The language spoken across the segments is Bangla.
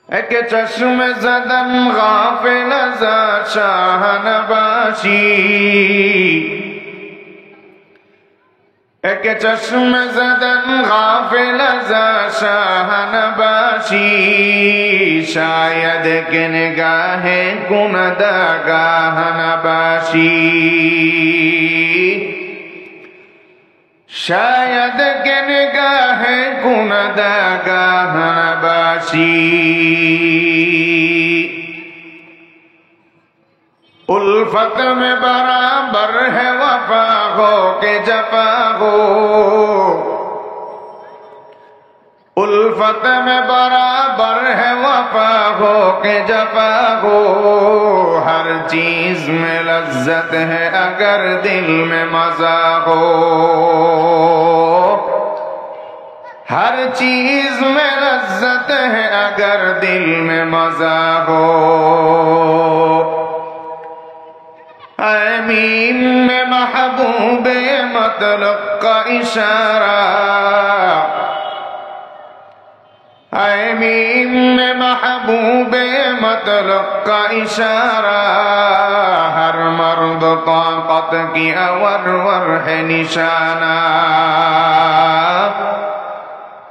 এক চশমে জদন গাফিল শাহনবাশী, এক চশমে জদন গাফিল শাহনবাশী, শায়দ কে নিগাহে কুনদগাহনবাশী, शायद के निगाहे कुनदगाहनबाशी, उल्फत में बराबर है वफा हो के जफा हो, उल्फत में बराबर है वफा हो के जफा हो, हर चीज में लज्जत है अगर दिल में मजा हो, हर चीज में लज्जत है अगर दिल में मजा हो, आमीन में महबूबे मतलब का इशारा, आमीन में महबूबे मतलब का इशारा, हर मर्द ताकत की अवर है निशाना,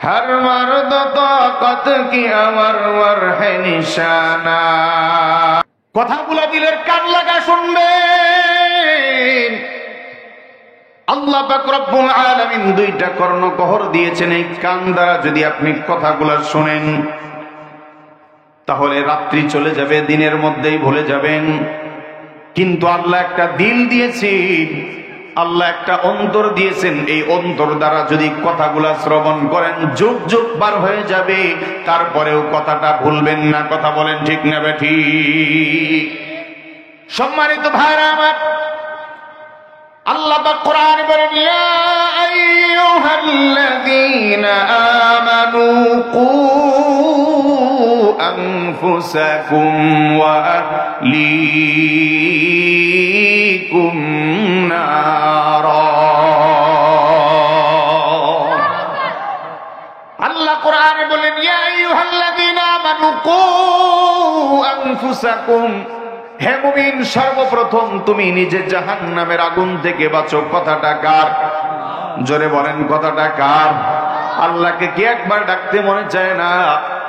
हर मर्द ताकत की अवर है निशाना। কথাগুলো দিলের কান লাগা শুনবেন। আল্লাহ পাক রব্বুল আলামিন দুইটা কর্ণকহর দিয়েছেন, এই কান দ্বারা যদি আপনি কথাগুলো শুনেন তাহলে রাত্রি চলে যাবে, দিনের মধ্যেই ভুলে যাবেন। কিন্তু আল্লাহ একটা দিল দিয়েছেন, আল্লাহ একটা অন্তর দিয়েছেন, এই অন্তর দ্বারা যদি কথাগুলো শ্রবণ করেন যুগ যুগ পার হয়ে যাবে, তারপরেও কথাটা ভুলবেন না। কথা বলেন ঠিক না বেঠিক? সম্মানিত ভাইরা আমার, আল্লাহ পাক কোরআনে বলেন, ইয়া আইয়ুহাল্লাযীনা আমানু কু আনফুসাকুম ওয়া আহলিকুম নারা। আল্লাহ কোরআনে বলেন, ইয়া আইয়ুহাল্লাযীনা আমানু কু আনফুসাকুম, হে মুমিন, সর্বপ্রথম তুমি নিজে জাহান্নামের আগুন থেকে বাঁচো। কথাটা কার? জোরে বলেন, কথাটা কার? আল্লাহকে কি একবার ডাকতে মনে চায় না?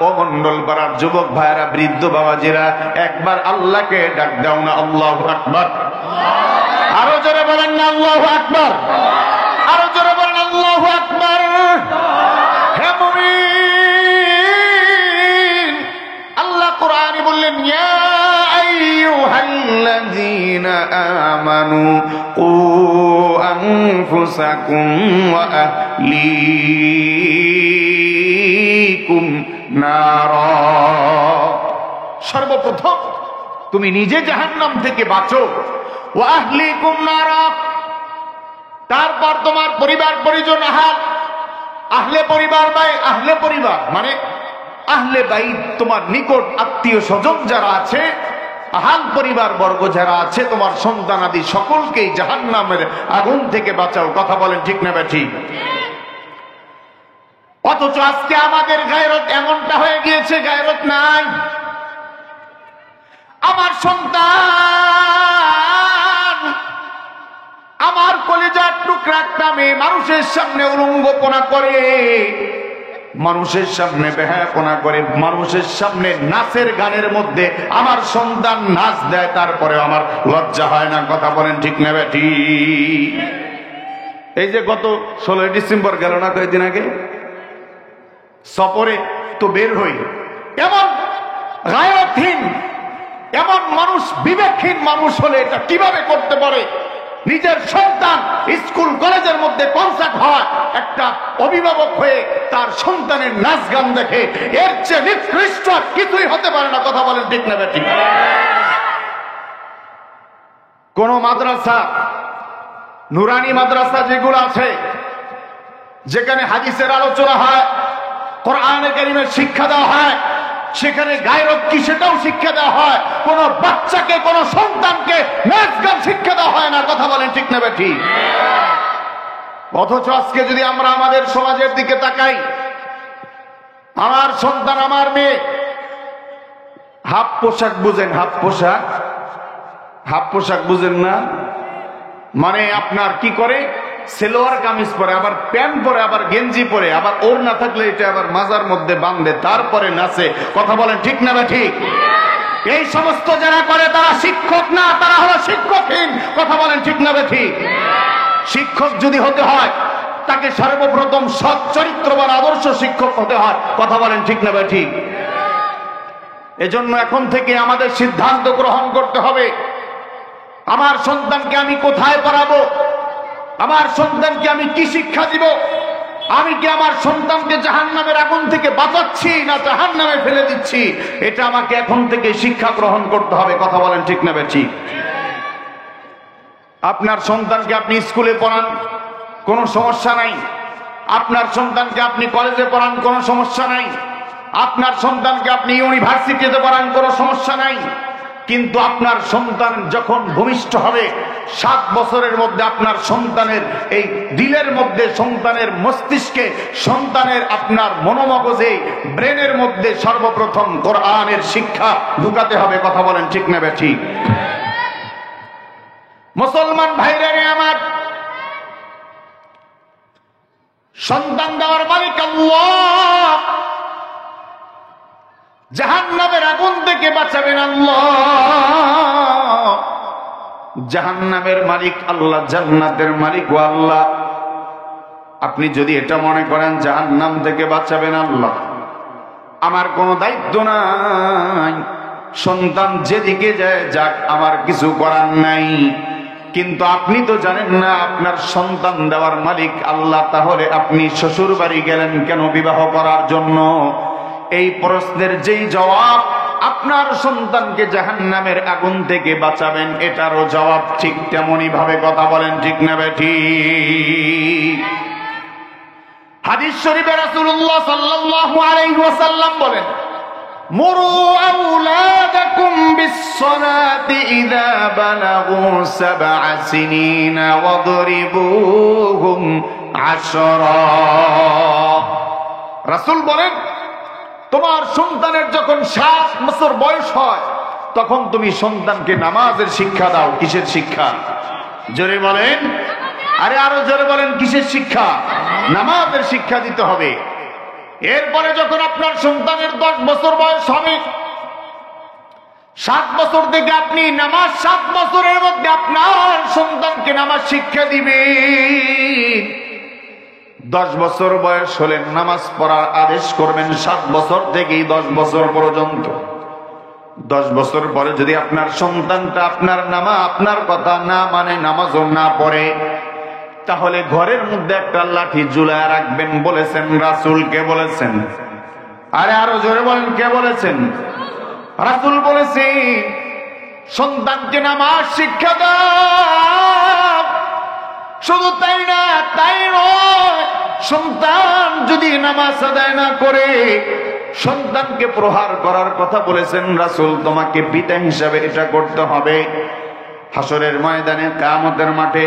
ও মন্ডল পাড়ার যুবক ভাইরা, বৃদ্ধ বাবাজিরা, একবার আল্লাহকে ডাক দাও না। আল্লাহু আকবার। আরো জোরে বলেন না আল্লাহু আকবার। আরো জোরে বলেন আল্লাহু আকবার। হে মুমিন, আল্লাহ কোরআনে বললেন, ইয়া আইয়ুহাল্লাযীনা আমানু কু আনফুসাকুম ওয়া আহলিকুম নারা। সর্বপ্রথম তুমি নিজে জাহান্নাম থেকে বাঁচো। ওয়া আহলিকুম নারা, তারপর তোমার পরিবার পরিজন, আহলে পরিবার ভাই, আহলে পরিবার মানে আহলে বাইত, তোমার নিকট আত্মীয় স্বজন যারা আছে, আহাল পরিবার বর্গ যারা আছে, তোমার সন্তান আদি সকলকেই জাহান্নামের আগুন থেকে বাঁচাও। কথা বলেন ঠিক না ঠিক? অথচ আজকে আমাদের গায়রত এমনটা হয়ে গিয়েছে, গায়রত নাই। আমার সন্তান, আমার কলিজার টুকরা একটা মেয়ে মানুষের সামনে উলঙ্গপনা করে, মানুষের সামনে বেহায়াপনা করে, মানুষের সামনে নাচের গানের মধ্যে আমার সন্তান নাচ দেয়, তারপরে আমার লজ্জা হয় না। কথা বলেন ঠিক না ঠিক? এই যে গত 16 ডিসেম্বর গেল না, কয়েকদিন আগে সফরে তো বের হই, এমন গায়রতহীন, এমন মানুষ, বিবেকহীন মানুষ হলে এটা কিভাবে করতে পারে? নিজের সন্তান স্কুল কলেজের মধ্যে কনসার্ট হয়, একটা অভিভাবক হয়ে তার সন্তানের নাচ গান দেখে, এর চেয়ে নিকৃষ্ট কিছুই হতে পারে না। কথা বলেন ঠিক না ঠিক? কোন মাদ্রাসা, নুরানি মাদ্রাসা যেগুলো আছে, যেখানে হাদিসের আলোচনা হয়, কোরআনে কারীমের শিক্ষা দেওয়া হয়, সেখানে গায়রত কি সেটাও শিক্ষা দেওয়া হয়। কোন বাচ্চাকে, কোন সন্তানকে নাচ গান শিক্ষা দেওয়া হয় না। কথা বলেন ঠিক না ঠিক? অথচ আজকে যদি আমরা আমাদের সমাজের দিকে তাকাই, আমার সন্তান, আমার মেয়ে হাফ পোশাক বুঝেন? হাফ পোশাক, হাফ পোশাক বুঝেন না? মানে আপনার কি করে, সেলোয়ার কামিজ পরে, আবার প্যান্ট পরে, আবার গেঞ্জি পরে, আবার ওর না থাকলে এটা আবার মাজার মধ্যে বাঁধে, তারপরে নাচে। কথা বলেন ঠিক না বা ঠিক? এই সমস্ত যারা করে তারা শিক্ষক না, তারা হলো শিক্ষকহীন। কথা বলেন ঠিক না বা ঠিক? শিক্ষক যদি হতে হয় তাকে সর্বপ্রথম সৎ চরিত্রবান আদর্শ শিক্ষক হতে হয়। কথা বলেন ঠিক না বা ঠিক? এজন্য এখন থেকে আমাদের সিদ্ধান্ত গ্রহণ করতে হবে, আমার সন্তানকে আমি কোথায় পড়াবো, আমার সন্তানকে আমি কি শিক্ষা দিব, আমি কি আমার সন্তানকে জাহান্নামের আগুন থেকে বাঁচাচ্ছি না জাহান্নামে ফেলে দিচ্ছি, এটা আমাকে এখন থেকে শিক্ষা গ্রহণ করতে হবে। কথা বলেন ঠিক না বেঠি? আপনার সন্তানকে আপনি স্কুলে পড়ান, কোনো সমস্যা নাই। আপনার সন্তানকে আপনি কলেজে পড়ান, কোনো সমস্যা নাই। আপনার সন্তানকে আপনি ইউনিভার্সিটিতে পড়ান, কোনো সমস্যা নাই। কিন্তু আপনার সন্তান যখন ভূমিষ্ঠ হবে, 7 বছরের মধ্যে আপনার সন্তানের এই দিলের মধ্যে, সন্তানের মস্তিষ্কে, সন্তানের আপনার মনোমগজে, ব্রেনের মধ্যে সর্বপ্রথম কোরআনের শিক্ষা ঢুকাতে হবে। কথা বলেন ঠিক না বেঠি? মুসলমান ভাইরা রে আমার, সন্তান দেওয়ার মালিক আল্লাহ, জাহান্নামের আগুন থেকে বাঁচাবেন আল্লাহ। জাহান্নামের মালিক আল্লাহ, জান্নাতের মালিক ও আল্লাহ। আপনি যদি এটা মনে করেন জাহান্নাম থেকে বাঁচাবেন আল্লাহ, আমার কোনো দায়িত্ব নাই, সন্তান যেদিকে যায় যাক, আমার কিছু করার নাই। কিন্তু আপনি তো জানেন না আপনার সন্তান দেওয়ার মালিক আল্লাহ। তাহলে আপনি শ্বশুর বাড়ি গেলেন কেন বিবাহ করার জন্য? এই প্রশ্নের যেই জবাব, আপনার সন্তানকে জাহান্নামের আগুন থেকে বাঁচাবেন, এটারও জবাব ঠিক তেমনই ভাবে। কথা বলেন ঠিক না বেঠিক? হাদিস শরীফে রাসূলুল্লাহ সাল্লাল্লাহু আলাইহি ওয়াসাল্লাম বলেন, মুরু আওলাদাকুম বিস-সালাতি ইযা বালাগু 7 সিনিনা ওয়াদরিবুহুম 10। রাসূল বলেন, তোমার সন্তানের যখন 7 বছর বয়স হয়, তখন তুমি সন্তানকে নামাজের শিক্ষা দাও। কিসের শিক্ষা? জোরে বলেন, আরে আরো জোরে বলেন, কিসের শিক্ষা? নামাজের শিক্ষা দিতে হবে। এরপরে যখন আপনার সন্তানের 10 বছর বয়স হবে, 7 বছর থেকে আপনি নামাজ, 7 বছরের মধ্যে আপনার সন্তানকে নামাজ শিক্ষা দিবেন। 10 বছর বয়স হলে নামাজ পড়ার আদেশ করবেন, 7 বছর থেকেই 10 বছর পর্যন্ত। 10 বছর পরে যদি আপনার সন্তানটা আপনার কথা না মানে, নামাজও না পড়ে, তাহলে ঘরের মধ্যে একটা লাঠি ঝুলায় রাখবেন। বলেছেন রাসূল। কে বলেছেন? আরে আরো জোরে বলেন, কে বলেছেন? রাসূল বলেছে, সন্তানকে নামাজ শিক্ষা দাও। শুধু তাই না, তাই নয়, সন্তান যদি নামাজ আদায় না করে, সন্তানকে প্রহার করার কথা বলেছেন রাসূল। তোমাকে পিতা হিসাবে এটা করতে হবে। হাসরের ময়দানে, কিয়ামতের মাঠে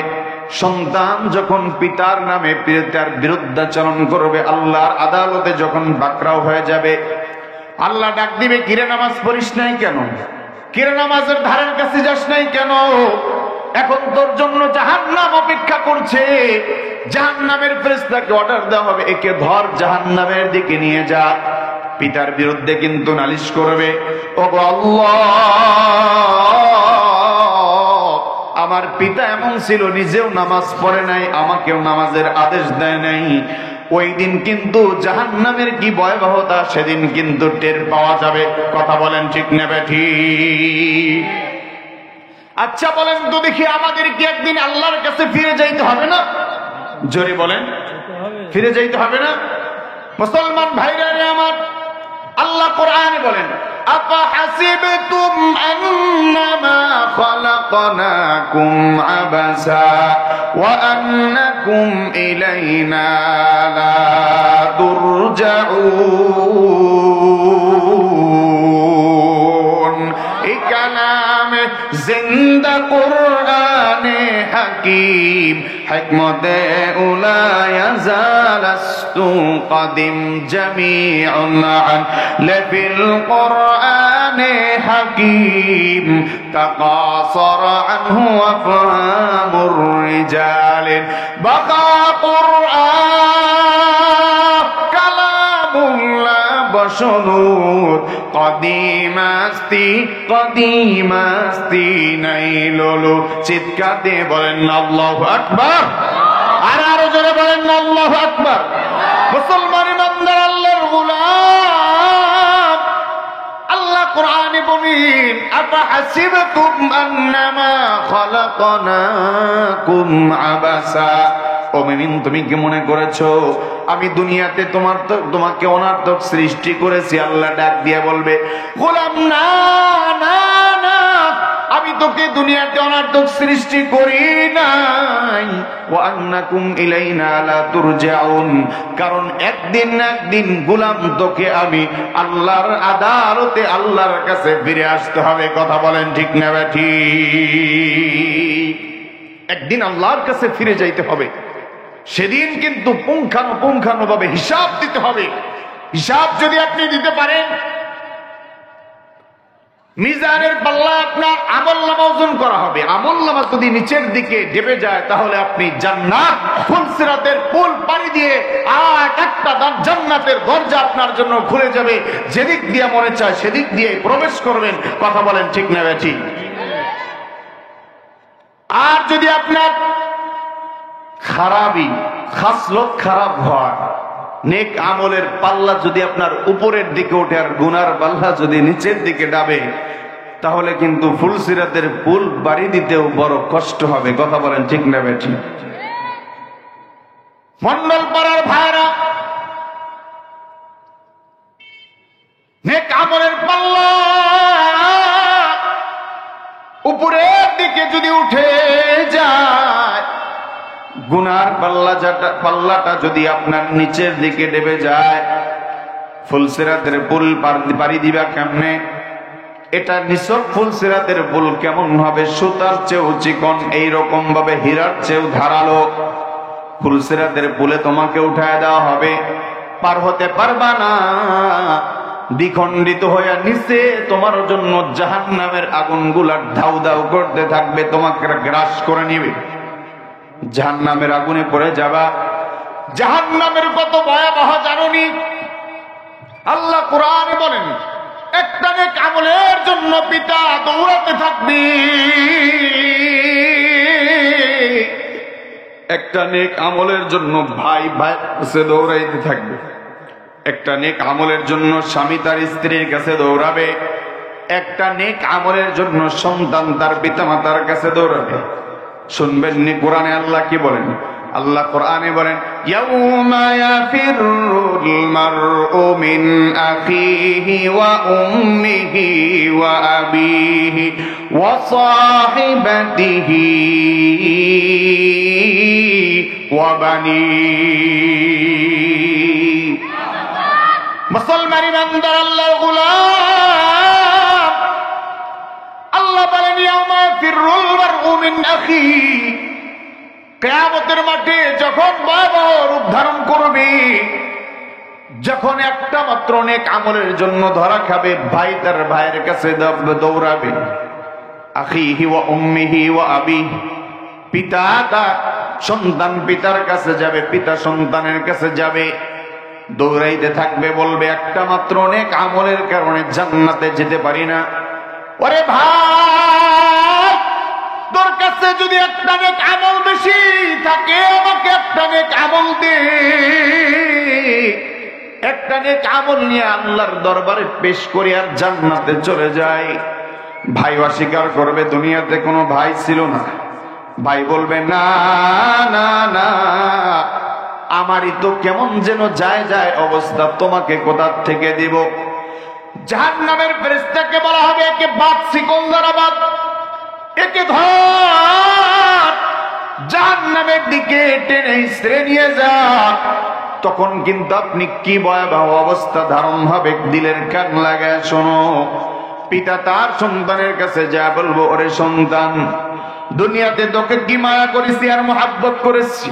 সন্তান যখন পিতার নামে পিতার বিরুদ্ধাচরণ করবে, আল্লাহর আদালতে যখন বাকরাও হয়ে যাবে, আল্লাহ ডাক দিবে, কিরে নামাজ পড়িস নাই কেন? কিরে নামাজের ধারের কাছে যাস নাই কেন? এখন তোর জন্য জাহান্নাম অপেক্ষা করছে। জাহান্নামের ফেরেশতাকে অর্ডার দেওয়া হবে, একে ধর, জাহান্নামের দিকে নিয়ে যা। পিতার বিরুদ্ধে কিন্তু নালিশ করবে, ওগো আল্লাহ, আমার পিতা এমন ছিল, নিজেও নামাজ পড়ে নাই, আমাকেও নামাজের আদেশ দেয় নাই। ওই দিন কিন্তু জাহান্নামের কি ভয়াবহতা, সেদিন কিন্তু টের পাওয়া যাবে। কথা বলেন ঠিক না বেঠিক? আচ্ছা বলেন তো দেখি, আমাদের কি একদিন আল্লাহর কাছে ফিরে যাইতে হবে না? জোরে বলেন, ফিরে যাইতে হবে না? মুসলমান ভাইরা আমার, আল্লাহ কোরআনে বলেন, আফাহাসিবতুম আন্নামা খালাকনাকুম আবাসা ওয়া আন্নাকুম ইলাইনা লা তুরজাউন। এই কালামে জিন্দা কুরআনে হাকিম, হিকমতে উলা ইয়াজালাস্তু কাদিম জামিউন আন লফিল কুরআন কুরআনে হাকীম তাকাসর আনহু আফহামুর রিজাল বাকা কুরআন কালামুল্লাহ বশরুত কদিমাস্তি নাইলুলু চিৎকার দিয়ে বলেন আল্লাহু আকবার আর আরো জোরে বলেন আল্লাহু আকবার মুসলমান ইমানদার আল্লাহর গোলাম আল্লাহ কোরআনে বলেন আফাহাসিবতুম আন্নামা খালাকনাকুম আবাসা ও মুমিন তুমি কি মনে করেছো আমি দুনিয়াতে তোমাকে অনার্থক সৃষ্টি করেছি আল্লাহ ডাক দিয়ে বলবে গোলাম না না না আমি তোকে দুনিয়াতে অনার্থক সৃষ্টি করি নাই ওয়া আন্নাকুম ইলাইনা লা তুরজাউন কারণ একদিন না একদিন গোলাম তোকে আমি আল্লাহর আদালতে আল্লাহর কাছে ফিরে আসতে হবে কথা বলেন ঠিক না ঠিক একদিন আল্লাহর কাছে ফিরে যাইতে হবে সেদিন কিন্তু পুঙ্খানুপুঙ্খানুভাবে হিসাব দিতে হবে হিসাব যদি আপনি দিতে পারেন মিজানের পাল্লা আপনার আমলনামা ওজন করা হবে আমলনামা যদি নিচের দিকে ডেবে যায় তাহলে আপনি জান্নাত ফুলসিরাতের পুল পাড়ি দিয়ে একটা জান্নাতের দরজা আপনার জন্য খুলে যাবে যেদিক দিয়ে মনে চায় সেদিক দিয়ে প্রবেশ করবেন কথা বলেন ঠিক না ঠিক আর যদি আপনার খাসলত খারাপ হয় নেক আমলের পাল্লা যদি আপনার উপরের দিকে ওঠে আর গুনার পাল্লা যদি নিচের দিকে ডাবে তাহলে কিন্তু ফুলসিরাতের পুল বাড়ি দিতেও বড় কষ্ট হবে কথা বলেন ঠিক না ঠিক মন্ডল পাড়ার ভাইরা নেক আমলের পাল্লা উপরের দিকে যদি উঠে যায় গুনার পাল্লাটা যদি আপনার নিচের দিকে ডেবে যায় ফুলসিরাতের পুল পাড়ি দিবা কেমনে এটা নিছক ফুলসিরাতের পুল কেমন হবে সুতার চেয়েও চিকন এইরকম ভাবে হীরার চেয়েও ধারালো ফুলসিরাতের পুলে তোমাকে উঠায় দেওয়া হবে পার হতে পারবা না দ্বিখণ্ডিত হয়ে নিচে তোমার জন্য জাহান্নামের আগুনগুলা ধাউ ধাউ করতে থাকবে তোমাকে গ্রাস করে নিবে জাহান্নামের আগুনে পড়ে যাবা জাহান্নামের কত ভয়াবহ জানোনি আল্লাহ কোরআনে বলেন একটা নেক আমলের জন্য পিতা দৌড়াতে থাকবে একটা নেক আমলের জন্য ভাই কাছে দৌড়াইতে থাকবে একটা নেক আমলের জন্য স্বামী তার স্ত্রীর কাছে দৌড়াবে একটা নেক আমলের জন্য সন্তান তার পিতামাতার কাছে দৌড়াবে শুনবেন নি কোরআনে আল্লাহ কি বলেন আল্লাহ কোরআনে বলেন ইয়াউমা ইয়াফিরুল মারউ মিন আখিহি ওয়া উম্মিহি ওয়া আবিহি ওয়া সাহিবাতিহি ওয়া বানিহি মুসলমান ইমানদার আল্লাহর গোলাম আল্লাহ বলেন ইয়াউমা ইয়াফিরুল মারউ মিন আখিহি কিয়ামতের মাঠে যখন ভয়াবহ রূপ ধারণ করবে যখন একটা মাত্র নেক আমলের জন্য ধরা খাবে ভাই তার ভাইয়ের কাছে দৌড়াবে আখিহি ওয়া উম্মিহি ওয়া আবিহি পিতা তার সন্তান পিতার কাছে যাবে পিতা সন্তানের কাছে যাবে দৌড়াইতে থাকবে বলবে একটা মাত্র নেক আমলের কারণে জান্নাতে যেতে পারি না ওরে ভাই তোর কাছে যদি একটা নেক আমল বেশি থাকে আমাকে একটা নেক আমল দে একটা নেক আমল নিয়ে আল্লাহর দরবারে পেশ করি আর জান্নাতে চলে যায় ভাই অস্বীকার করবে দুনিয়াতে কোনো ভাই ছিল না ভাই বলবে না না না আমারই তো কেমন যেন যায় যায় অবস্থা তোমাকে কোথা থেকে দিব জাহান্নামের ফেরেশতাকে বলা হবে একে বাদ শিকল দ্বারা বাদ একে ধর জাহান্নামের দিকে টেনে হিঁচড়ে নিয়ে যা তখন কিন্তু আপনি কি ভয়াবহ অবস্থা ধারণ হবে দিলের কান লাগায় শোনো পিতা তার সন্তানের কাছে যা বলবো ওরে সন্তান দুনিয়াতে তোকে কি মায়া করেছি আর মহাব্বত করেছি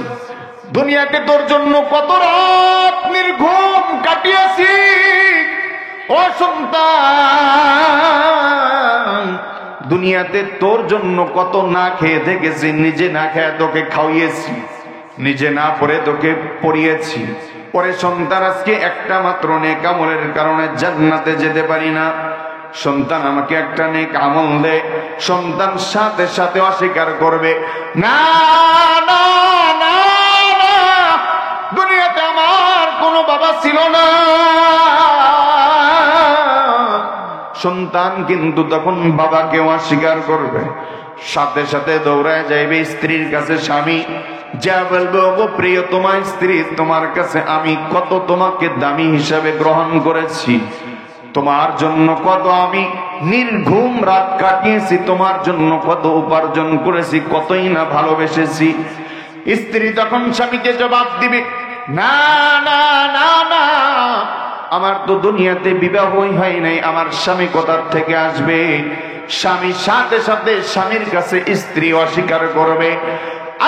দুনিয়াতে তোর জন্য কত রাত নির্ঘুম কাটিয়েছি ও সন্তান দুনিয়াতে তোর জন্য কত না খেয়ে থেকেছি, নিজে না খেয়ে তোকে খাওয়িয়েছি, নিজে না পড়ে তোকে পড়িয়েছি, পরে সন্তান আজকে একটা মাত্র নেক আমলের কারণে জান্নাতে যেতে পারি না। সন্তান আমাকে একটা নেক আমল দে, সন্তান সাথে সাথে অস্বীকার করবে, না না না না, দুনিয়াতে আমার কোনো বাবা ছিল না। সন্তান কিন্তু তখন বাবাকে অস্বীকার করবে, সাথে সাথে দৌড়ায় যাইবে স্ত্রীর কাছে, স্বামী যা বলবে, ওগো প্রিয় তোমার স্ত্রী, তোমার কাছে আমি কত তোমাকে দামি হিসাবে গ্রহণ করেছি, তোমার জন্য কত আমি নির্ঘুম রাত কাটিয়েছি, তোমার জন্য কত উপার্জন করেছি, কতই না ভালোবেসেছি। স্ত্রী তখন স্বামীকে জবাব দিবে, না না না না, আমার তো দুনিয়াতে বিবাহই হয় নাই, আমার স্বামী কোথার থেকে আসবে? স্বামী সাথে সাথে স্বামীর কাছে স্ত্রী অস্বীকার করবে।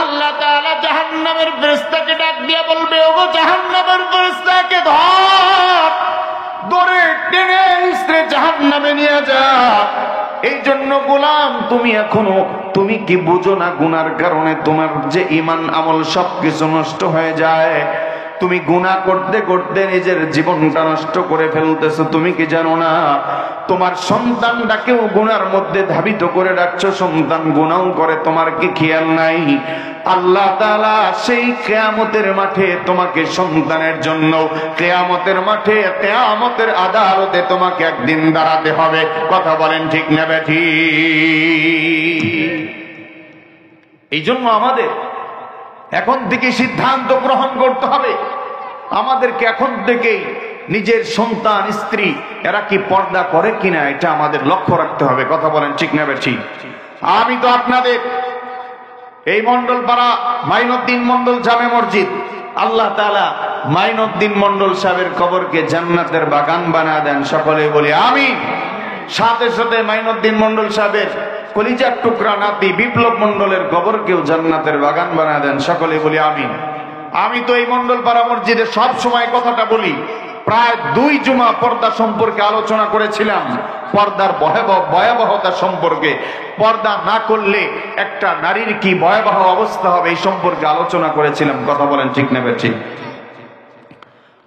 আল্লাহ তাআলা জাহান্নামের ফেরেশতাকে ডাক দিয়ে বলবে, ওগো জাহান্নামের ফেরেশতাকে ধর, ধরে টেনে স্ত্রী জাহান্নামে নিয়ে যা। এই জন্য গোলাম, তুমি কি বুঝো না, গুনার কারণে তোমার যে ঈমান আমল সবকিছু নষ্ট হয়ে যায়। তুমি গুনাহ করতে করতে নিজের জীবনটা নষ্ট করে ফেলতেছো। তুমি কি জানো না, তোমার সন্তানটাকেও গুনার মধ্যে ধাবিত করে রাখছো, সন্তান গুনাহ করে, তোমার কি খেয়াল নাই? আল্লাহ তাআলা সেই কিয়ামতের মাঠে তোমাকে সন্তানের জন্য, কিয়ামতের মাঠে, কিয়ামতের আদালতে তোমাকে একদিন দাঁড়াতে হবে। কথা বলেন ঠিক না বেঠিক? এই জন্য আমাদের এখন থেকে সিদ্ধান্ত গ্রহণ করতে হবে, আমাদেরকে এখন থেকেই নিজের সন্তান, স্ত্রী এরা কি পর্দা করে কিনা এটা আমাদের লক্ষ্য রাখতে হবে। কথা বলেন ঠিক না বেঠিক? আমি তো আপনাদের এই মন্ডলপাড়া মাইনুদ্দিন মন্ডল জামে মসজিদ, আল্লাহ তাআলা মাইনুদ্দিন মন্ডল সাহেবের কবরকে জান্নাতের বাগান বানায় দেন, সকলে বলি আমিন। সাথে সাথে মাইনুদ্দিন মন্ডল সাহেবের কলিজার টুকরা নাতি বিপ্লব মন্ডলের কবরকেও জান্নাতের বাগান বানায় দেন, সকলে বলি আমিন। আমি তো এই মন্ডলপাড়া মসজিদে সব সময় কথাটা বলি, প্রায় 2 জুমা পর্দা সম্পর্কে আলোচনা করেছিলাম, পর্দার ভয়াবহতা সম্পর্কে, পর্দা না করলে একটা নারীর কি ভয়াবহ অবস্থা হবে এই সম্পর্কে আলোচনা করেছিলাম। কথা বলেন ঠিক না বেঠিক?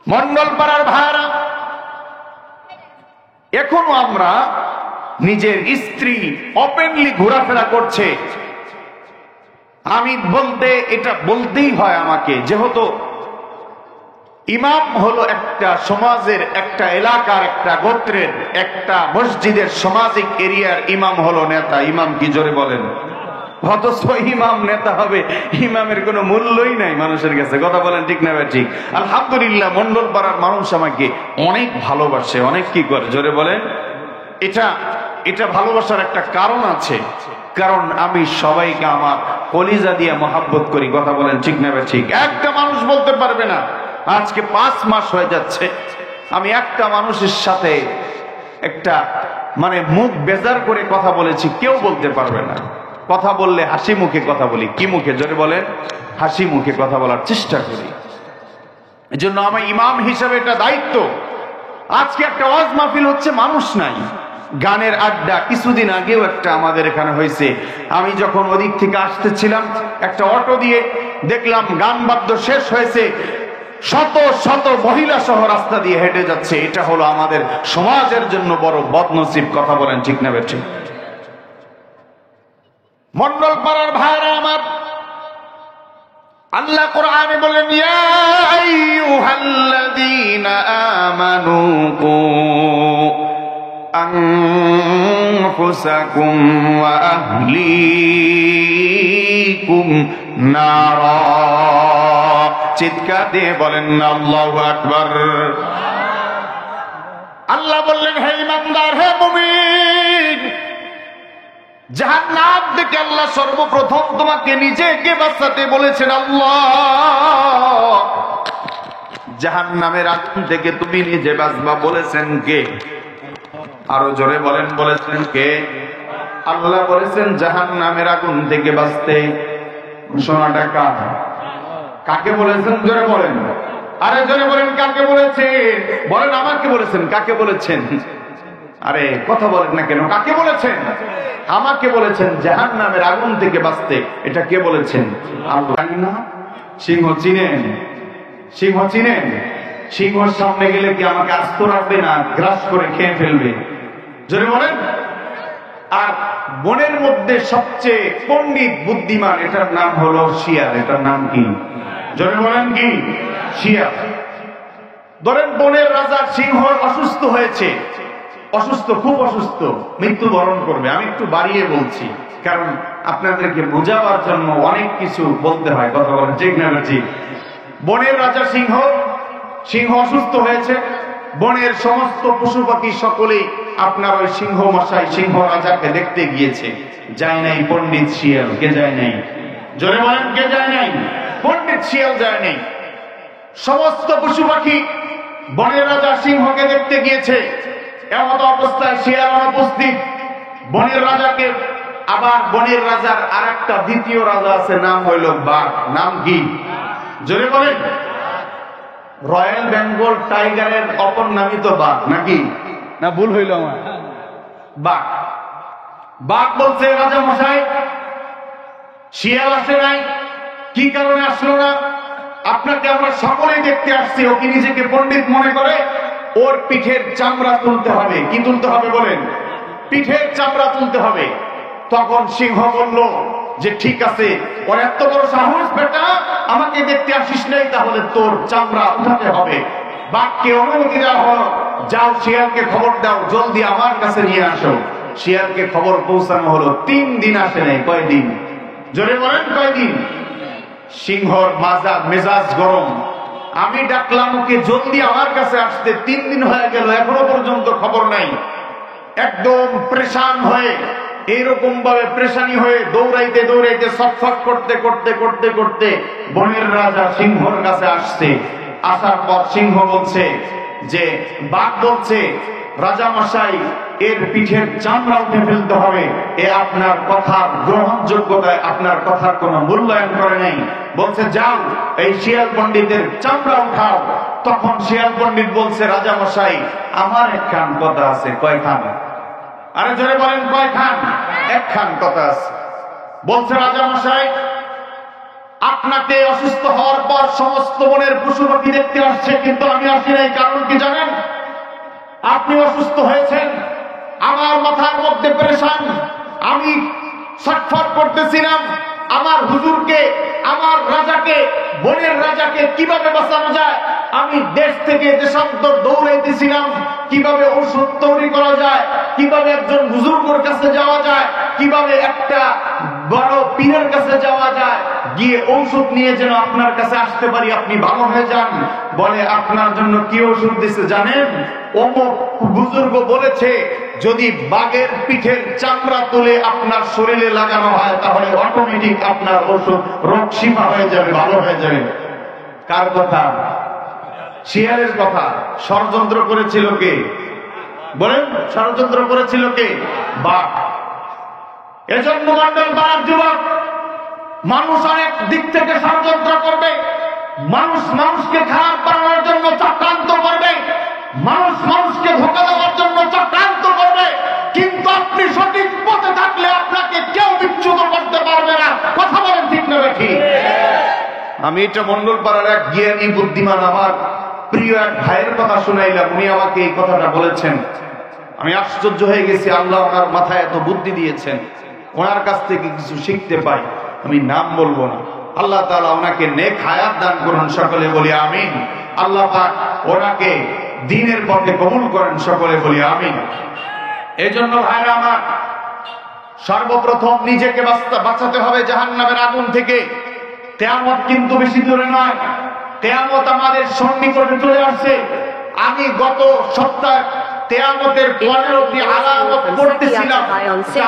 মন্ডলপাড়ার ভাইরা, এখনো আমরা নিজের স্ত্রী ওপেনলি ঘোরাফেরা করছে। আমি এটা বলতেই হয় আমাকে, যেহেতু ইমাম হলো একটা সমাজের, একটা এলাকার, একটা গোত্রের, একটা মসজিদের সামাজিক এরিয়ার ইমাম হলো নেতা। ইমাম কি জোরে বলেন? অথচ ইমাম নেতা হবে, ইমামের কোনো মূল্যই নাই মানুষের কাছে। কথা বলেন ঠিক না ঠিক? আলহামদুলিল্লাহ, মন্ডলপাড়ার মানুষ আমাকে অনেক ভালোবাসে, অনেক কি করে জোরে বলেন? এটা ভালোবাসার একটা কারণ আছে, কারণ আমি সবাইকে আমার কলিজা দিয়ে মহাব্বত করি। কথা বলেন ঠিক না ঠিক? একটা মানুষ বলতে পারবে না, আজকে 5 মাস হয়ে যাচ্ছে আমি একটা মানুষের সাথে একটা মুখ বেজার করে কথা বলেছি, কেউ বলতে পারবে না। কথা বললে হাসি মুখে কথা বলি। কি মুখে জোরে বলেন? হাসি মুখে কথা বলার চেষ্টা করি। এজন্য আমার ইমাম হিসেবে এটা দায়িত্ব। আজকে একটা ওয়াজ মাহফিল হচ্ছে, মানুষ নাই, গানের আড্ডা কিছুদিন আগেও একটা আমাদের এখানে হয়েছে। আমি যখন ওদিক থেকে আসতেছিলাম একটা অটো দিয়ে দেখলাম গান বাদ্য শেষ হয়েছে, শত শত মহিলা সহ রাস্তা দিয়ে হেঁটে যাচ্ছে। এটা হলো আমাদের সমাজের জন্য বড় বদনসিব। কথা বলেন ঠিক না বেঠিক? মন্ডলপাড়ার ভাইরা আমার, আল্লাহ কোরআনে বলেন, ইয়া আইয়ুহাল্লাযীনা আমানু কু আনফুসাকুম ওয়া আহলিকুম নারা। চিৎকার দিয়ে বলেন না আল্লাহু আকবার। আল্লাহ বললেন, হে ঈমানদার, হে মুমিন, জাহান্নাম থেকে আল্লাহ সর্বপ্রথম তোমাকে নিজেকে বাঁচাতে বলেছেন। আল্লাহ জাহান্নামের আগুন থেকে তুমি নিজে বাঁচবা বলেছেন কে? আরো জোরে বলেন, বলেছেন কে? আল্লাহ বলেছেন জাহান্নামের আগুন থেকে বাঁচতে। ঘোষণাটা কার? কাকে বলেছেন? জোরে বলেন, আরে জোরে বলেন, কাকে বলেছেন? বলেন আমাকে বলেছেন, কাকে বলেছেন? আরে কথা বলেন না কেন? কাকে বলেছেন? আমাকে বলেছেন জাহান্নামের আগুন থেকে বাঁচতে। এটা কে বলেছেন? আল্লাহ। না সিংহ চিনেন? সিংহ চিনেন? সিংহর সামনে গেলে কি আমাকে আস্ত রাখবে না গ্রাস করে খেয়ে ফেলবে? জোরে বলেন। আর বনের মধ্যে সবচেয়ে পণ্ডিত বুদ্ধিমান, এটার নাম হলো শিয়াল। এটার নাম কি? জোরে বলেন কি? শিয়াল। ধরেন বনের রাজা সিংহ অসুস্থ হয়েছে, অসুস্থ, খুব অসুস্থ, মৃত্যুবরণ করবে। আমি একটু বাড়িয়ে বলছি কারণ আপনাদেরকে বোঝাবার জন্য অনেক কিছু বলতে হয়। কথা বলেন ঠিক না ঠিক? বনের রাজা সিংহ, সিংহ অসুস্থ হয়েছে। বনের সমস্ত পশু পাখি সকলেই আপনার ওই সিংহ মশাই, সিংহ রাজাকে দেখতে গিয়েছে। যায় নাই পণ্ডিত শিয়াল। কে যায় নাই? জোরে বলেন কে যায় নাই? পণ্ডিত শিয়াল যায় নাই। সমস্ত পশু পাখি বনের রাজা সিংহকে দেখতে গিয়েছে। এমন অবস্থায় শিয়াল অনুপস্থিত। বনের রাজাকে, আবার বনের রাজার আর একটা দ্বিতীয় রাজা আছে, নাম হইল বাঘ। নাম কি? জোরে বলেন। রয়্যাল বেঙ্গল টাইগারের অপর নামই তো বাঘ, নাকি? না ভুল হইল আমার? বাঘ। বাঘ বলছে রাজা মশাই শিয়াল আসে নাই, কি কারণে আসলো না? আপনাকে আমরা সকলেই দেখতে আসছি। ও কি নিজেকে পণ্ডিত মনে করে? ওর পিঠের চামড়া তুলতে হবে। কি তুলতে হবে বলেন? পিঠের চামড়া তুলতে হবে। তখন সিংহ বলল যে ঠিক আছে, ওর এত বড় সাহস বেটা, আমাকে দেখতে আসিস নাই, তাহলে তোর চামড়া উঠাতে হবে। বাঘকে অনুমতি দেওয়া হলো, যাও শিয়ালকে খবর দাও, জলদি আমার কাছে নিয়ে আসো। শিয়ালকে খবর পৌঁছানো হলো। 3 দিন আসে নাই। কয়দিন? জোরে বলেন কয়দিন? সিংহর মেজাজ গরম। আমি ডাকলাম ওকে জলদি আমার কাছে আসতে, 3 দিন হয়ে গেল, এখনো পর্যন্ত খবর নাই। একদম প্রেশান হয়ে, এইরকম ভাবে প্রেশানি হয়ে দৌড়াইতে দৌড়াইতে ছটফট করতে করতে করতে করতে বনের রাজা সিংহর কাছে আসছে। আসার পর সিংহ বলছে যে, বাঘ বলছে রাজা মশাই এর পিঠের চামড়া উঠে ফেলতে হবে। এ আপনার কথার গ্রহণযোগ্যতায় আপনার কথার কোনো মূল্যায়ন করে নাই। বলছে যাও এই শিয়াল পণ্ডিতের চামড়া উঠাও। তখন শিয়াল পণ্ডিত বলছে রাজা মশাই আমার একখান কথা আছে। কয়খান? আরে জোরে বলেন কয়খান? একখান কথা আছে। বলছে রাজা মশাই আপনাকে অসুস্থ হওয়ার পর সমস্ত বনের পশু পাখি দেখতে আসছে, কিন্তু আমি আসি নাই। কারণ কি জানেন? আপনি অসুস্থ হয়েছেন, আমার মাথার মধ্যে পেরেশান, আমি ছটফট করতেছিলাম আমার হুজুরকে, আমার রাজাকে, বনের রাজাকে কিভাবে বাঁচানো যায়। আমি দেশ থেকে দেশান্তর দৌড়াইতেছিলাম, কিভাবে ওষুধ তৈরি করা যায়, কিভাবে একজন বুজুর্গের কাছে যাওয়া যায়, কিভাবে একটা বড় পীরের কাছে যাওয়া যায়, গিয়ে ঔষধ নিয়ে যেন আপনার কাছে আসতে পারি, আপনি ভালো হয়ে যান। বলে আপনার জন্য কি ওষুধ দিছে জানেন? অমুক বুজুর্গ বলেছে যদি বাঘের পিঠের চামড়া তুলে আপনার শরীরে লাগানো হয় তাহলে অটোমেটিক আপনার ওষুধ রোগ শিফা হয়ে যাবে, ভালো হয়ে যাবে। কার কথা? শিয়ালের কথা। ষড়যন্ত্র করেছিল কে? বলেন ষড়যন্ত্র করেছিল কে? বাঘ। এজন্য মন্ডল বাঘ যুবক, মানুষ অনেক দিক থেকে ষড়যন্ত্র করবে, মানুষ মানুষকে খারাপ বানানোর জন্য চক্রান্ত করবে, মানুষ মানুষকে ধোঁকা দেওয়ার জন্য চক্রান্ত করবে, কিন্তু আপনি সঠিক পথে থাকলে আপনাকে কেউ বিচ্যুত করতে পারবে না। কথা বলেন ঠিক না ঠিক? আমি এটা মন্ডল পাড়ার এক জ্ঞানী বুদ্ধিমান আমার প্রিয় এক ভাইয়ের কথা শুনাইলাম। উনি আমাকে এই কথাটা বলেছেন, আমি আশ্চর্য হয়ে গেছি। আল্লাহ ওনার মাথায় এত বুদ্ধি দিয়েছেন, ওনার কাছ থেকে কিছু শিখতে পাই। আমি নাম বলবো না। আল্লাহ তাআলা ওনাকে নেক হায়াত দান করুন, সকলে বলি আমিন। আল্লাহ পাক ওনাকে দ্বীনের পথে কবুল করেন, সকলে বলি আমিন। এজন্য ভাইরা আমার, সর্বপ্রথম নিজেকে বাঁচাতে হবে জাহান্নামের আগুন থেকে। কিয়ামত কিন্তু বেশি দূরে নয়, কিয়ামত আমাদের সন্নিকটে চলে আসছে। আমি গত সপ্তাহে কিয়ামতের 15টি আলামত পড়তেছিলাম,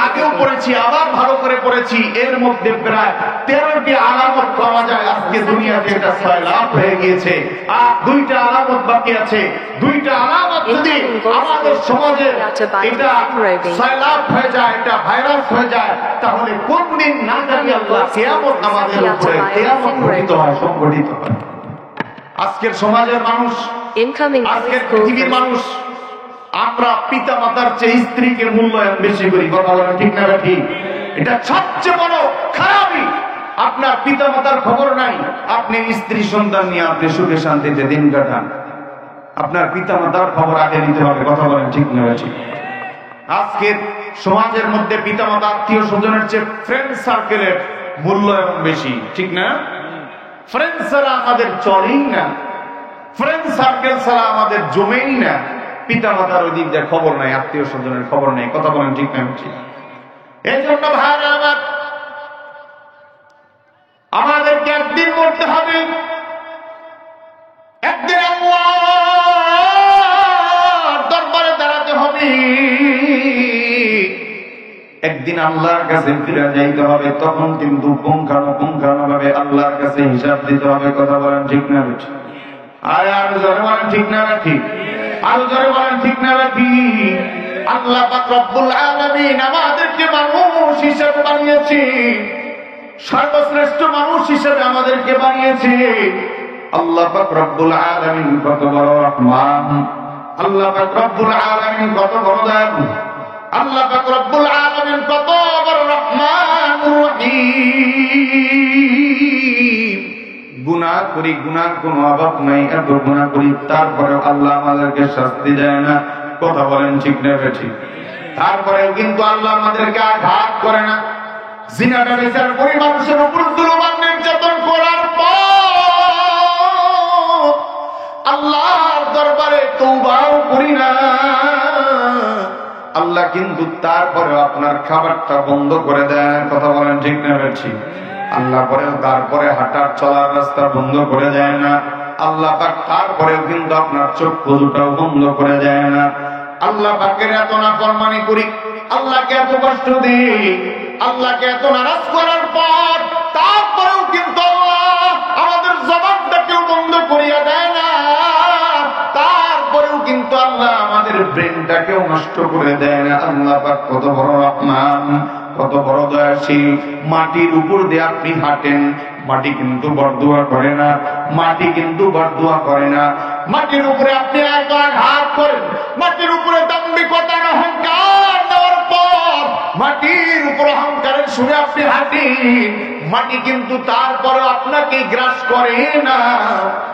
আগেও পড়েছি, আবার ভালো করে পড়েছি। এর মধ্যে প্রায় 13টি আলামত পাওয়া যায়। আজকে দুনিয়াতে এটা 6 লাখ হয়ে গিয়েছে, আর 2টা আলামত বাকি আছে। 2টা আলামত যদি আমাদের সমাজে এটা 6 লাখ হয়ে যায়, এটা ভাইরাস হয়ে যায়, তাহলে কোন দিন না জানি আল্লাহ কিয়ামত আমাদের উপরে কিয়ামত ঘটিত হয়, সংঘটিত হয়। আজকের সমাজের মানুষ, আজকের পৃথিবীর মানুষ, আমরা পিতা মাতার চেয়ে স্ত্রীকে মূল্যায়ন বেশি করি। কথা বলেন ঠিক না ঠিক? এটা সবচেয়ে বড় খারাপই। আপনার পিতা মাতার খবর নাই, আপনি স্ত্রী সন্তান নিয়ে আপনি সুখে শান্তিতে দিন কাটান। আপনার পিতা মাতার খবর আগে নিতে হবে। কথা বলেন ঠিক না ঠিক? আজকের সমাজের মধ্যে পিতা মাতা আত্মীয় স্বজনের চেয়ে ফ্রেন্ড সার্কেলের মূল্যায়ন বেশি, ঠিক না? ফ্রেন্ড ছাড়া আমাদের চলেই না, ফ্রেন্ড সার্কেল ছাড়া আমাদের জমেই না। পিতা মাতার ওই দিক দিয়ে খবর নাই, আত্মীয় স্বজনের খবর নেই। কথা বলেন ঠিক না ঠিক? এই জন্য ভাইরা আমার, আমাদেরকে একদিন মরতে হবে, একদিন আল্লাহর দরবারে দাঁড়াতে হবে, একদিন আল্লাহর কাছে ফিরে যাইতে হবে। তখন কিন্তু পুঙ্খানুপুঙ্খানুভাবে আল্লাহর কাছে হিসাব দিতে হবে। কথা বলেন ঠিক না ঠিক? আরো জোরে বলেন ঠিক না ঠিক? আরো জোরে বলেন ঠিক না ঠিক? আল্লাহ পাক রব্বুল আলামিন আমাদেরকে মানুষ হিসেবে বানিয়েছে, সর্বশ্রেষ্ঠ মানুষ হিসেবে আমাদেরকে বানিয়েছে। আল্লাহ পাক রব্বুল আলামিন কত বড় রহমান, আল্লাহ পাক রব্বুল আলামিন কত বড় দয়ালু, আল্লাহ পাক রব্বুল আলামিন কত বড় রহমানুর রহিম। গুনাহ করি, গুনাহ কোনো অভাব নাই, এত গুনাহ করি, তারপরে আল্লাহ আমাদেরকে শাস্তি দেয় না। কথা বলেন ঠিক না ঠিক? তারপরেও কিন্তু আল্লাহ আমাদেরকে আঘাত করে না। জিনাটা বিচার করি, মানুষের উপর জুলুম নির্যাতন করার পর আল্লাহর দরবারে তওবাও করি না, আল্লাহ কিন্তু তারপরে আপনার খাবারটা বন্ধ করে দেয়। কথা বলেন ঠিক না ঠিক? আল্লাহ পরেও তারপরে হাঁটার চলার রাস্তা বন্ধ করে দেয় না। আল্লাহ পাক তারপরেও কিন্তু আপনার চক্ষু দুটাও বন্ধ করে দেয় না। আল্লাহ পাকের এত নাফরমানি করি, আল্লাহকে এত কষ্ট দিই, আল্লাহকে এত নারাজ করার পর তারপরেও কিন্তু আল্লাহ আমাদের জবানটাকেও বন্ধ করিয়া দেয় না। তারপরেও কিন্তু আল্লাহ আমাদের ব্রেনটাকেও নষ্ট করে দেয় না। আল্লাহ পাক কত বড় রহমান, কত বড় দয়াশীল। মাটির উপর দিয়ে আপনি হাঁটেন, মাটি কিন্তু বরদুয়া করে না, মাটি কিন্তু বরদুয়া করে না। মাটির উপরে আপনি এত আঘাত করেন, মাটির উপরে দাম্ভিকতার অহংকার দেওয়ার পর মাটির উপর অহংকারের সুরে আপনি হাঁটেন, মাটি কিন্তু তারপরে আপনাকে গ্রাস করে না,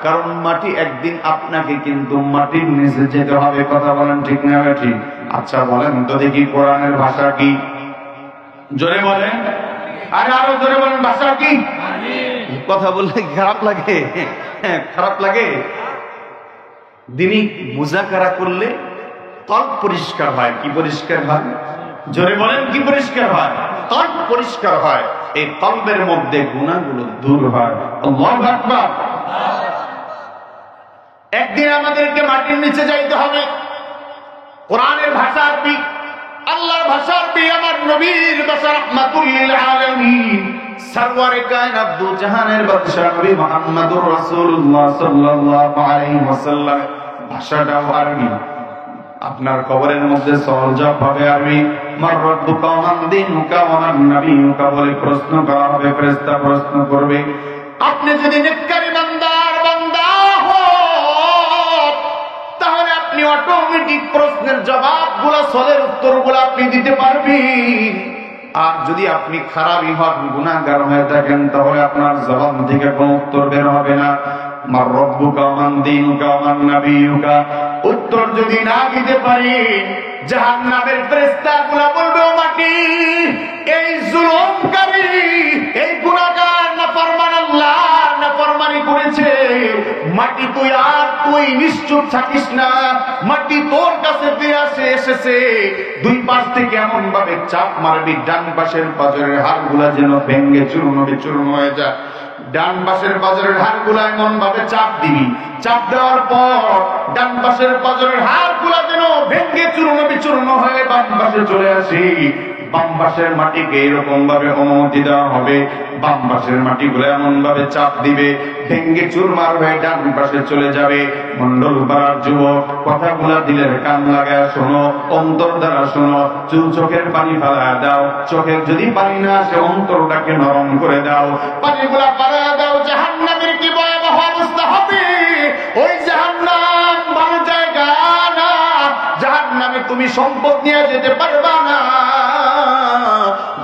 কারণ মাটি একদিন আপনাকে কিন্তু মাটির নিচে যেতে হবে। কথা বলেন ঠিক না ঠিক? আচ্ছা বলেন তো দেখি, কোরআনের ভাষা কি? জোরে বলেন, আরো জোরে বলেন, ভাষা কি? কথা বললে খারাপ লাগে? খারাপ লাগে? দিনই মুজাকারা করলে কল্প পরিষ্কার হয়। কি পরিষ্কার হয়? জোরে বলেন, কি পরিষ্কার হয়? কল্প পরিষ্কার হয়। এই কল্পের মধ্যে গুনাহগুলো দূর হয়। আল্লাহু আকবার। একদিন আমাদেরকে মাটির নিচে যাইতে হবে। কোরআনের ভাষা আরবি, আল্লাহর ভাষা আরবি, আমার নবীর ভাষা রাহমাতুল লিল আলামিন, সরওয়ারে কায়নাত দু জাহানের বাদশা নবী মুহাম্মদুর রাসূলুল্লাহ সাল্লাল্লাহু আলাইহি ওয়াসাল্লাম ভাষাটাও আরবি। আপনার কবরের মধ্যে সওয়াল জবাব হবে আরবি। মার রাব্বুকা ওয়া মান দীনুকা ওয়া মান নাবিয়ুকা বলে প্রশ্ন করা হবে, ফেরেশতা প্রশ্ন করবে। আপনি যদি নেককারী বান্দার বান্দা হন, তাহলে আপনি অটোমেটিক প্রশ্নের জবাবগুলো, সলের উত্তরগুলো আপনি দিতে পারবেন। আর যদি আপনি খারাপই হন, গুনাহগার হয়ে থাকেন, তাহলে আপনার জবান থেকে কোনো উত্তর বের হবে না। মার রাব্বুকা ওয়া মান দীনুকা ওয়া মান নাবিয়ুকা উত্তর যদি না দিতে পারেন, জাহান্নামের ফেরেশতাগুলো বলবে, ও মাটি, এই জুলুমকারী, এই গুনাহগার নাফরমান আল্লাহর নাফরমানি করেছে, মাটি তুই নিশ্চুপ থাকিস না, মাটি তোর কাছে ফিরে এসেছে। দুই পাশ থেকে এমন ভাবে চাপ মারবি, ডান পাশের পাঁজরের হাড়গুলা যেন ভেঙে চূর্ণ বিচূর্ণ হয়ে যায়। ডান পাশের পাঁজরের হাড়গুলা এমন ভাবে চাপ দিবি, চাপ দেওয়ার পর ডান পাশের পাঁজরের হাড়গুলা যেন ভেঙে চূর্ণ বিচূর্ণ হয়ে বাম পাশে চলে আসি। বাম পাশের মাটিকে এরকম ভাবে অনুমতি দেওয়া হবে, বাম পাশের মাটিগুলো এমন ভাবে চাপ দিবে, ভেঙ্গে চুরমার হয়ে ডান পাশে চলে যাবে। মন্ডল পাড়ার যুবক, কথাগুলা দিলের কান লাগায় শোনো, অন্তর দ্বারা শোনো। চোখের পানি ফালা দাও, চোখের যদি পানি না আসে অন্তরটাকে নরম করে দাও, পানিগুলা পালা দাও। জাহান্নামের কি ভয়াবহ অবস্থা হবে! ওই জাহান্নাম ভালো জায়গা না, জাহান্নাম তুমি সম্পদ নিয়ে যেতে পারবা না,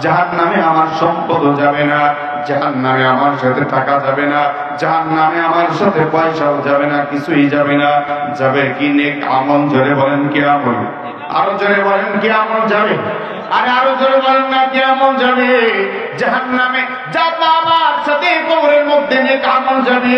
জাহান্নামে আমার সম্পদও যাবে না, জাহান্নামে আমার সাথে থাকা যাবে না, জাহান্নামে আমার সাথে পয়সাও যাবে না, কিছুই যাবে না। যাবে কি নেক আমল? জোরে বলেন কি আমল? আরো জোরে বলেন কি আমল যাবে? আরে আরো জোরে বলেন না কি আমল যাবে? জাহান্নামে যাবে আমার সাথে কবরের মধ্যে নেক আমল যাবে।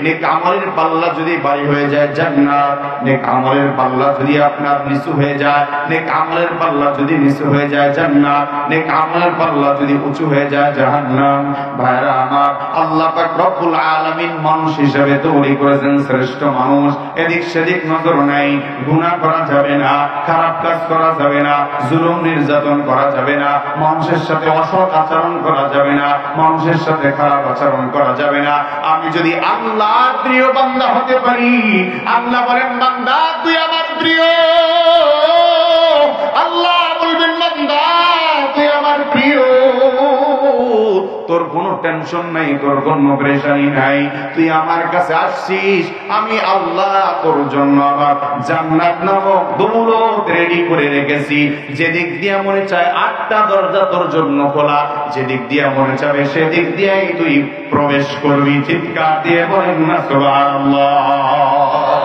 নেক আমলের পাল্লা যদি ভারী হয়ে যায় জান্নাত, নেক আমলের পাল্লা যদি আপনার নিচু হয়ে যায়, নেক আমলের পাল্লা যদি নিচু হয়ে যায় জান্নাত, নেক আমলের পাল্লা যদি উঁচু হয়ে যায় জাহান্নাম। ভাইরা আমার, আল্লাহ পাক রব্বুল আলামিন মানুষ হিসেবে তৈরি করেছেন শ্রেষ্ঠ মানুষ। এদিক সেদিক নজর নাই, গুনাহ করা যাবে না, খারাপ কাজ করা যাবে না, জুলুম নির্যাতন করা যাবে না, মানুষের সাথে অসৎ আচরণ করা যাবে না, মানুষের সাথে খারাপ আচরণ করা যাবে না। আমি যদি আল্লাহর প্রিয় বান্দা হতে পারি, আল্লাহ বলেন বান্দা তুই আমার প্রিয়, আল্লাহ বলবেন বান্দা তুই আমার প্রিয়, তোর কোনো টেনশন নাই, তোর কোনো পেরেশানি নাই, তুই আমার কাছে আসছিস, আমি আল্লাহ তোর জন্য আমার জান্নাত নামক দৌলত রেডি করে রেখেছি। যেদিক দিয়ে মনে চায় 8টা দরজা তোর জন্য খোলা, যেদিক দিয়ে মনে চাবে সেদিক দিয়েই তুই প্রবেশ করবি। চিৎকার দিয়ে বলেন না সুবহানাল্লাহ।